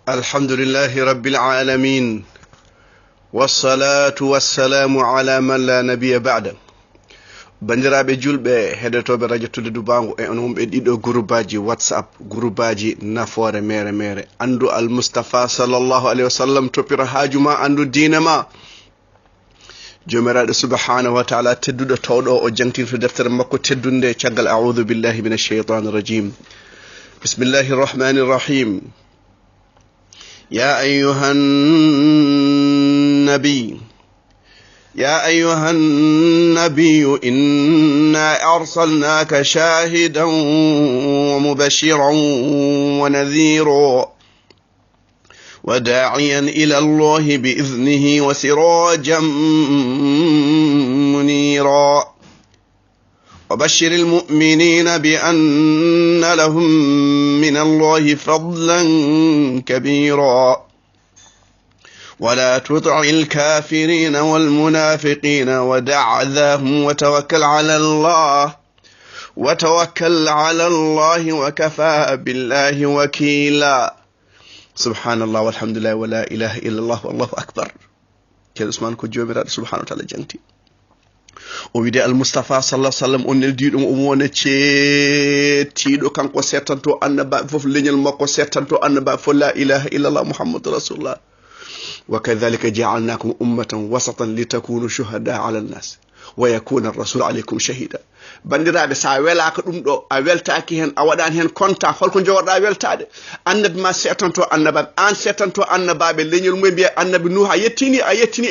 الحمد لله رب العالمين والصلاة والسلام على من لا نبي بعد bandiraɓe julɓe heɗotoɓe radio tudde dubangu e on wonɓe ɗiɗo groupeaji whatsapp groupeaji nafoore mere mere andu al mustafa sallallahu alaihi wasallam toppira haajuma andu diina ma jomiraɗo subhanahu wa ta'ala tedduɗo tawɗo o jangtirto deftere makko teddunde caggal a'udhu billahi minash shaitanir rajim bismillahir rahmanir rahim يا أيها النبي إنا أرسلناك شاهدا ومبشرا ونذيرا وداعيا إلى الله بإذنه وسراجا منيرا وبشر المؤمنين بأن لهم من الله فضلا كبيرا ولا تطع الكافرين والمنافقين ودع ذاهم وتوكل على الله وكفى بالله وكيلا سبحان الله والحمد لله ولا إله إلا الله والله أكبر كان اسمان كجوبرات سبحانه وتعالى جنتي o wide al mustafa sallallahu alaihi wasallam on neldiɗum wona ceetiɗo kanko settanto annabaɓe fof leñol makko settanto annabaɓe fof la ilaha illallah muhammadur rasulullah wa kadhalika ja'alnakum ummatan wasatan litakunu shuhada 'ala an-nas wa yakuna ar-rasul 'alaykum shahida bandiraɓe sa welaka ɗum ɗo a weltaki hen a waɗani hen konta holko jogorɗa weltade annabi ma settanto annabaɓe an settanto annabaɓe leñol mum biya annabi nuh a yettini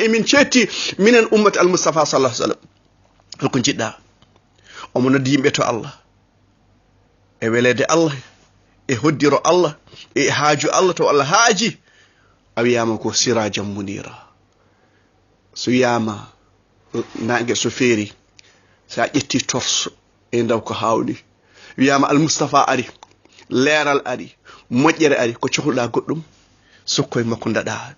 e min cetti minen ummati al mustafa sallallahu alaihi wasallam holko jiɗɗa omo noddi yimɓe to Allah e welede Allah e hoddiro Allah e haaju Allah to Allah haaji a wiyama ko sirajam munira so wiyama nangue so feeri sa ƴetti torso e ndaw ko hawni wiyama al mustafa ari leeral ari moƴƴere ari ko cohluɗa goɗɗum sukkoye makko daɗa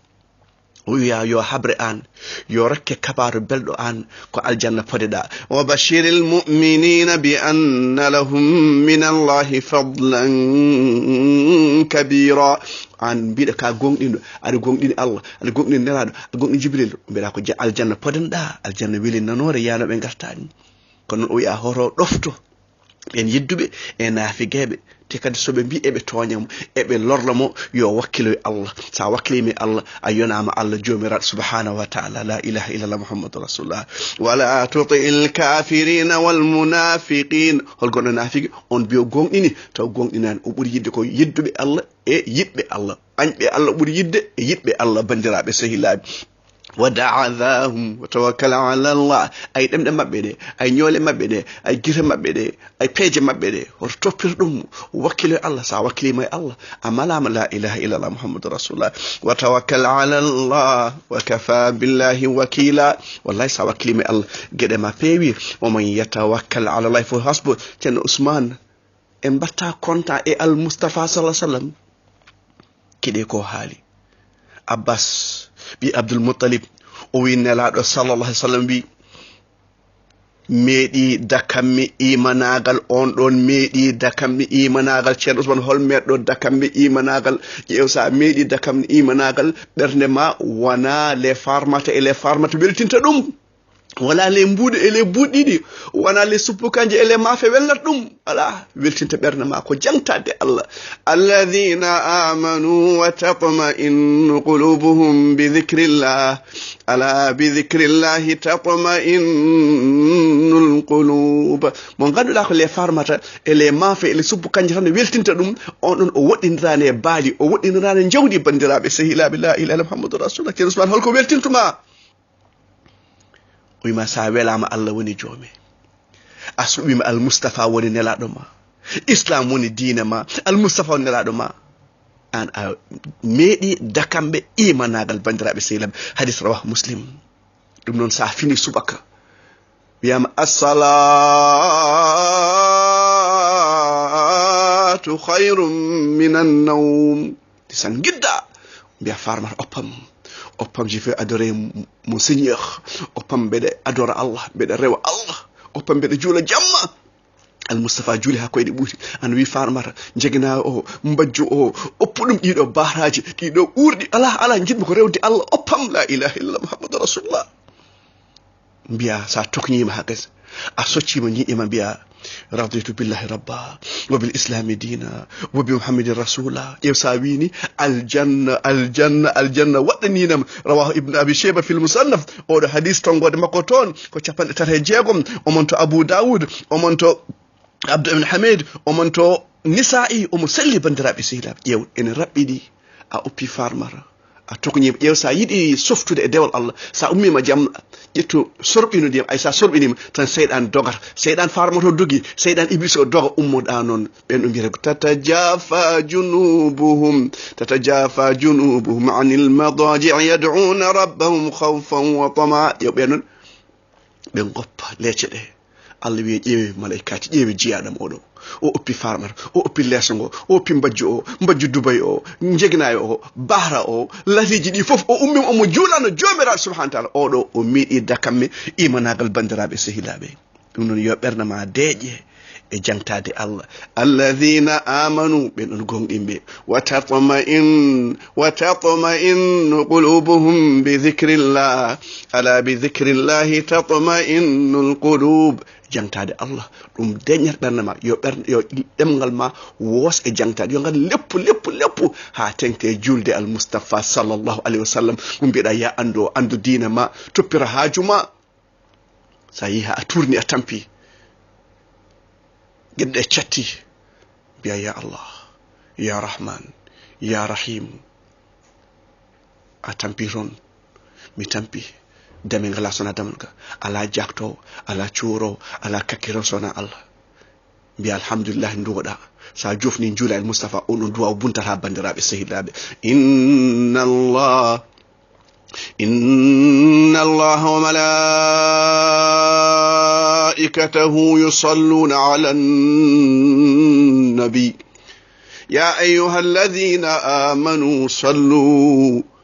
o wiya yo habre an yo rakke kabaru belɗo an ko aljanna podeɗa wa bashiril mu'minina bi anna lahum min allahi fadlan kabira an mbiɗa ka gonɗinɗo aɗa gonɗini Allah aɗa gonɗini nelaɗo aɗa gonɗini jibril mbiɗa ko aljanna podenɗa aljanna weli nanore yanoɓe gartani kono o wiya hoto ɗofto ɓen yidduɓe e naafigueɓe te kadi soɓe mbi eɓe toñamo eɓe lorlamo yo wakkilo e Allah sa wakkilimi Allah a yonama Allah jomiraɗo subhanahu wa ta'ala la ilaha illallah muhammadur rasulullah wala tuti'il kafirina wal munafiqin holgono naafigi on biyo gonɗini taw gonɗinani o ɓuuri yidde ko yidduɓe Allah e yiɓɓe Allah añɓe Allah ɓuuri yidde e yiɓɓe Allah bandiraɓe sahilaɓe ودعاهم وتوكل على الله اي دمde mabbe de ay ñoole mabbe de ay gite mabbe de ay peeje mabbe de hoto toppir dum wakkilo Allah sa wakkili may Allah amalama la ilaha illa Allah muhammadur rasulullah wa tawakkal ala Allah wa kafa billahi wakila wallahi sa wakkili may Allah gede ma peewi o man yatawakkal ala Allah fa hasbu ten Usman en batta konta e al mustafa sallallahu alaihi wasallam kide ko haali Abbas bi Abdul Muttalib o wi nelaɗo sallallahu alaihi wasallam bi meeɗi dakammi imanagal on ɗon meeɗi dakammi imanagal ceerno Usman hol meɗɗo dakammi imanagal ƴeew sa meeɗi dakammi imanagal ɓernde ma wona les farmata e les farmata weltinta ɗum wala les mbuuɗe e les buuɗɗiɗi wona les suppukanje e les maafe wellat ɗum ala weltinta ɓernde ma ko jangtade Allah alladhina amanu wa tatma'innu qulubuhum bi dhikrillah ala bi dhikrillahi tatma'innul qulub mo ganduɗa ko les farmata e les maafe e les suppukanje tan weltinta ɗum on ɗon o woɗɗinirani e baali o woɗɗinirani jawdi bandiraɓe sahilaɓe la ilaha illallah muhammadur rasulullah ceerno Usman holko weltintuma wima sa welama Allah woni joome a suɓima al mustafa woni nelaɗo ma islam woni diina ma al mustafa woni nelaɗo ma an a meeɗi dakamɓe imanagal bandiraɓe sehilaɓe hadis rawah muslim ɗum noon sa fini subaka wiyama as-salatu khayrum minan nawm san gidda mbiya farmata oppam je fais adorer mon Seigneur oppam mbeɗa adora Allah mbeɗa rewa Allah oppam mbeɗa juula jamma almustafa juuli ha koyɗe ɓuuti ana wi farmata jegina o mbajju o oppuɗum ɗiɗo baraji ɗiɗo ɓurɗi ala jiɗmi ko rewde Allah oppam la ilaha illallah muhammadu rasulullah mbiya sa toknima ha gasi a soccima ñiƴima mbiya raditu billahi rabba wa bil islami dina wa bi muhammadin rasula ƴew sa wini aljanna waɗaninam rawahu ibnu abi shayba fil musannaf oɗo hadis tongode makko toon ko 36 omon to abu daoud omon to abdou ibn hamid omon to nisa'i omo selli bandiraɓe sehilaɓe ƴew ene raɓɓiɗi a oppi farmara a toknima ƴew sa yiɗi softude e dewal Allah sa ummima jam ƴettu sorɓinudiyam ay sa sorɓinima tan seyɗan dogata seyɗan farmato dogi seyɗan iblis o doga ummoɗa noon ɓen ɗo mbiyata tatajafa junubuhum anil madaji' yad'una rabbahum khawfan wa tama ƴew ɓe noon ɓe goppa leecce ɗe Allah wiye ƴeewe malaikaji ƴeewe jiyaɗam oɗo o oppi farmata o oppi leeso ngo o oppi mbajju Dubai o jeginayo o bahra o latiji ɗi fof o ummima omo juulano jomiraɗo subhanahu wa ta'ala oɗo o miiɗi dakamme imanagal bandiraɓe sehilaɓe ɗum noon yo ɓerde ma deeƴe e jangtade Allah alladhina amanu ɓen ɗon gonɗinɓe wa tatma'innu qulubuhum bi dhikrillah ala bi dhikrillahi tatma'innul qulub jangtade Allah ɗum deññata ɓernde ma yo ɗemgal ma woos e jangtade yo ngal leppu ha tengte julde al mustafa sallallahu alayhi wa sallam mo mbiɗa ya andu diina ma toppira haaju ma sa yi ha a tourni a tampi gueɗe catti mbiya ya Allah ya rahman ya rahim a tampi toon mi tampi dame ngala sona damal ga ala jakto ala cuuro ala kakkiro sona Allah mbiya alhamdulillah nduwoɗa sa jofni juula el mustafa on ɗon duwa buntata bandiraɓe sehilaɓe inna Allah wa malaikatahu yusalluna ala nabi ya ayyuhalladhina amanu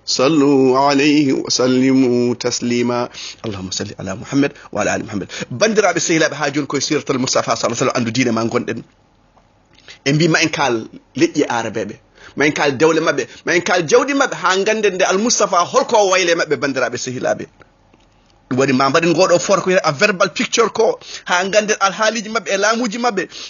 صلوا عليه وسلموا تسليما اللهم صل على محمد وعلى ال محمد bandiraɓe sehilaɓe ha joni koye siratal mustafa sallallahu alaihi wasallam andu diine ma gonɗen e mbi ma en kal leƴƴi arabeɓe ma en kal dewle mabɓe ma en kal jawɗi mabɓe ha ganden nde al mustafa holko wayle mabɓe bandiraɓe sehilaɓe ɗum waɗi ma mbaɗen ngoɗo fort ko wiyata a verbal picture ko ha ganden alhaaliji mabɓe e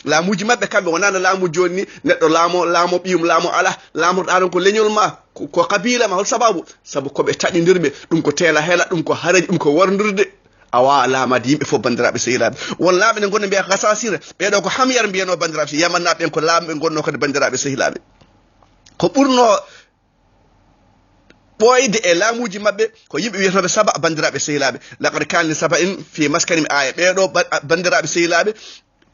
laamuji mabɓe kamɓe wonano laamu joni ni neɗɗo laamo ɓiyum laamo ala laamoɗaɗon ko leñol ma ko kabila ma hol sababu koɓe taɗidirɓe ɗum ko teela heela ɗum ko haraji ɗum ko wordirde a wawa laamade yimɓe fof bandiraɓe sehilaɓe won laaɓe ne gonno mbiya gasasira ɓeɗo ko hamyar mbiyano bandiraɓe yamannaɓe en ko laaɓe gonno kadi bandiraɓe sehilaɓe ko ɓurno ɓoyde e laamuji mabɓe ko yimɓe wiyatoɓe saba bandiraɓe sehilaɓe laqad kana saba in fi maskanim aya ɓeɗo bandiraɓe sehilaɓe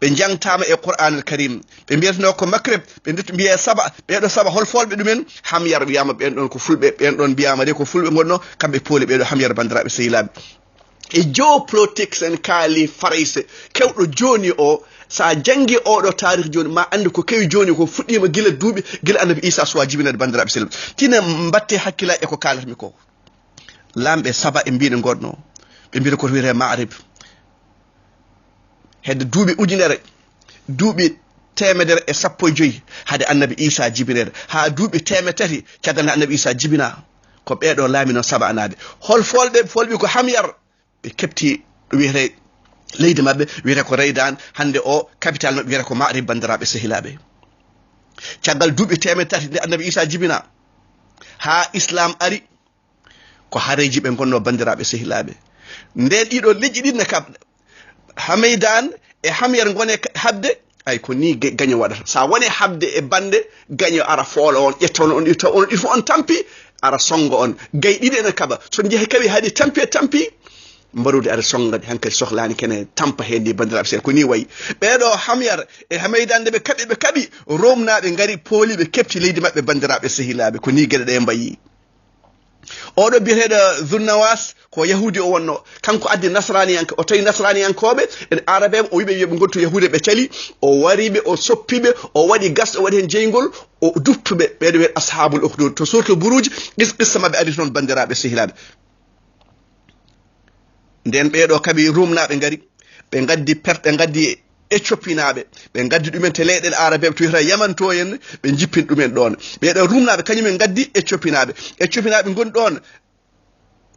ɓe jangtama e qur'an al karim ɓe mbiyatano ko makrib ɓe mbiye saba ɓeɗo saba hol folɓe ɗumen hamyar wiyama ɓen ɗon ko fulɓe ɓen ɗon mbiyama de ko fulɓe gonno kamɓe pooli ɓeɗo hamyar bandiraɓe sehilaɓe e geopolitics en kaali farayse kewɗo joni o sa jangi oɗo tarikh joni ma andi ko kewi joni ko fuɗɗima gila annabi isa suwa jibinade bandiraɓe sehilaɓe tina mbatte hakkillaji e ko kalatmi ko lamɓe saba e mbino gonno ɓe mbiyata koto wiyete ma'rib hedde duuɓi ujunere duuɓi 115 hade annabi isa jibinede ha duuɓi 300 caggal nde annabi isa jibina ko ɓeɗo laami noon saba anaɓe hol folɓe ko hamyar ɓe kepti ɗo wiyete leydi mabɓe wiyete ko reydan hande o capital mabɓe wiyete ko ma'rib bandiraɓe sehilaɓe caggal duuɓi 300 nde annabi isa jibina ha islam ari ko hareji ɓe gonno bandiraɓe sehilaɓe nden ɗiɗo leƴƴi ɗinne kam hameydan e hamyar gone habde ay ko ni gaño waɗata sa woni habde e bande gaño ara foolo on ƴettono on itta on il faut on tampi ara songo on gay ɗiɗi ene kaba so jeehi kaɓi haɗi tampi mbarude aɗa songade hankkadi sohlani kene tampa hen ndi bandiraɓe seeɗa ko ni wayi ɓeɗo hamyar e hameydande ɓe kaɓi romnaɓe gari pooliɓe kepti leydi mabɓe bandiraɓe sehilaɓe ko ni gueɗe ɗe mbayi oɗo biyeteɗo Zunnawas ko yahudi o wonno kanko addi nasraniyanke o tawi nasraniyankoɓe en arabe o wiɓe yoɓe gontu yahude ɓe cali o wariɓe o soppiɓe o waɗi gasɗo o waɗi hen jeygol o duppuɓe ɓeɗo wiyete ashabul ukhdud to suratul buruj qissa mabɓe adi toon bandiraɓe sehilaɓe nden ɓeɗo kaɓi rumnaɓe gari ɓe gaddi éthiopinaɓe ɓe gaddi ɗumen te leyɗele arabe to wiyata yaman to henna ɓe jippin ɗumen ɗon ɓeɗo rumnaɓe kañumen gaddi éthiopinaɓe goni ɗon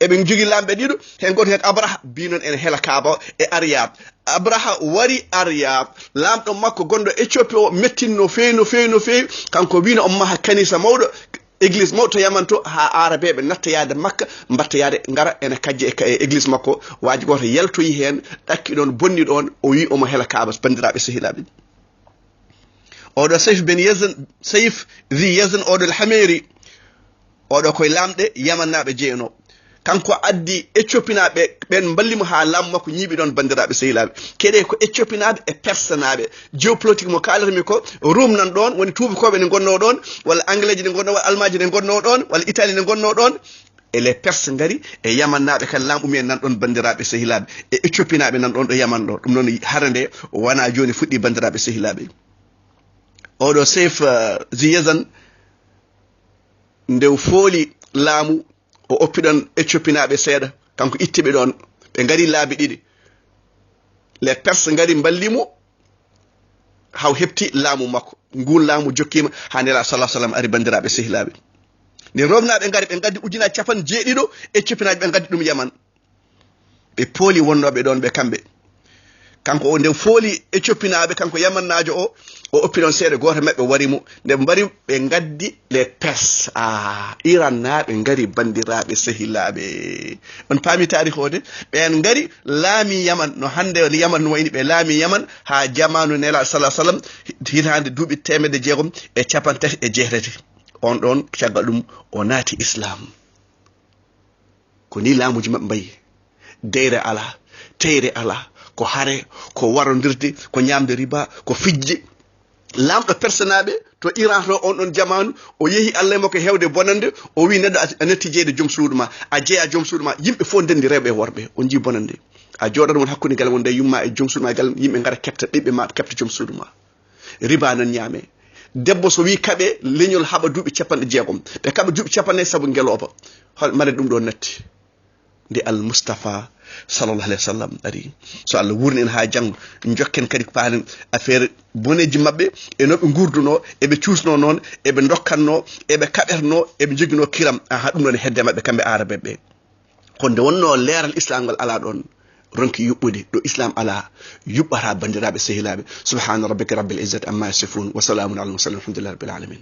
eɓe jogui lamɓe ɗiɗo hen goto hen abraha binon ene heela kaaba e aryab abraha wari aryab lamɗo makko gonɗo éthiopie o mettin no fewi kanko wino on maha kanisa mawɗo église mawɗo to yaman to ha arabeɓe natta yaade makka mbatta yaade ngara ene kajje e église makko waji goto yaltoyi hen ɗakki ɗon bonni ɗon o wi omo heela kaaba bandiraɓe sehilaɓe oɗo sayf zi yazan oɗo alhameri oɗo koye lamɗe yamannaɓe jeeyano kanko addi éthiopinaɓe ɓen ballimo ha lammu makko ñiiɓi ɗon bandiraɓe sehilaɓe keɗe ko éthiopinaɓe e persanaɓe géopolitique mo kalatami ko Rome nan ɗon woni tubakoɓe ne gonno ɗon walla anglais ji ne gonno walla almaji ne gonno ɗon walla italie ne gonno ɗon e les perse ngari e yamannaɓe kala lamɓumen nan ɗon bandiraɓe sehilaɓe e éthiopinaɓe nan ɗon ɗo yaman ɗo ɗum noon harande wona joni fuɗɗi bandiraɓe sehilaɓe oɗo Sayf zi Yazan nde fooli laamu o oppiɗon éthiopinaɓe seeɗa kanko ittiɓe ɗon ɓe ngari laabi ɗiɗi les perse ngari ballimo haw hepti laamu makko ngun laamu jokkima ha nela sallam ari bandiraɓe sehilaɓe nde romnaɓe ngari ɓe gaddi ujuna capan jeeɗiɗo éthiopinaɓe ɓe gaddi ɗum yaman ɓe pooli wonnoɓe ɗon ɓe kamɓe kanko o nde fooli éthiopinaɓe kanko yamannajo o oppi ɗon seeɗa goto mabɓe warimo nde mbari ɓe gaddi les perse iran naɓe ngari bandiraɓe sehilaɓe on paami tarihi o de ɓen ngari laami yaman no hande yaman no wayni ɓe laami yaman ha jamanu nela sallam hitande duuɓi 653 on ɗon caggal ɗum o naati islam ko ni laamuji mabɓe mbayi deyre ala teyre ala ko hare ko warodirde ko ñamde riba ko fijje lamɗo persanaɓe to Iran to on ɗon jamanu o yeehi Allah makko hewde bonande o wi neɗɗo a netti jeyde joom suudu ma a jeeya joom suudu ma yimɓe fof ndendi rewɓe e worɓe on jii bonande a jooɗat won hakkude gal wonde yumma e joom suudu ma gal yimɓe ngara kefta ɓiɓɓe ma kefta joom suudu ma riba nan ñaame debbo so wi kaɓe leñol haɓa duuɓi 60 ɓe kaɓa duuɓi 40 saabu ngeloba hol mare ɗum ɗo natti nde al Mustafa sallallahu alayhi wa sallam ari so Allah wurni en ha janggo jokken kadi paalen affaire boneji mabɓe e no ɓe gurduno eɓe cuusno noon eɓe dokkanno eɓe kaɓerno eɓe joguino kiram ha ɗum ɗon hedde mabɓe kamɓe arabe ɓe honde wonno leeral islam ngal ala ɗon ronki yuɓɓude ɗo islam ala yuɓɓata bandiraɓe sehilaɓe subhana rabbika rabbil izzati amma yasifun wa salamun ala al mursalin alhamdulillahi rabbil alamin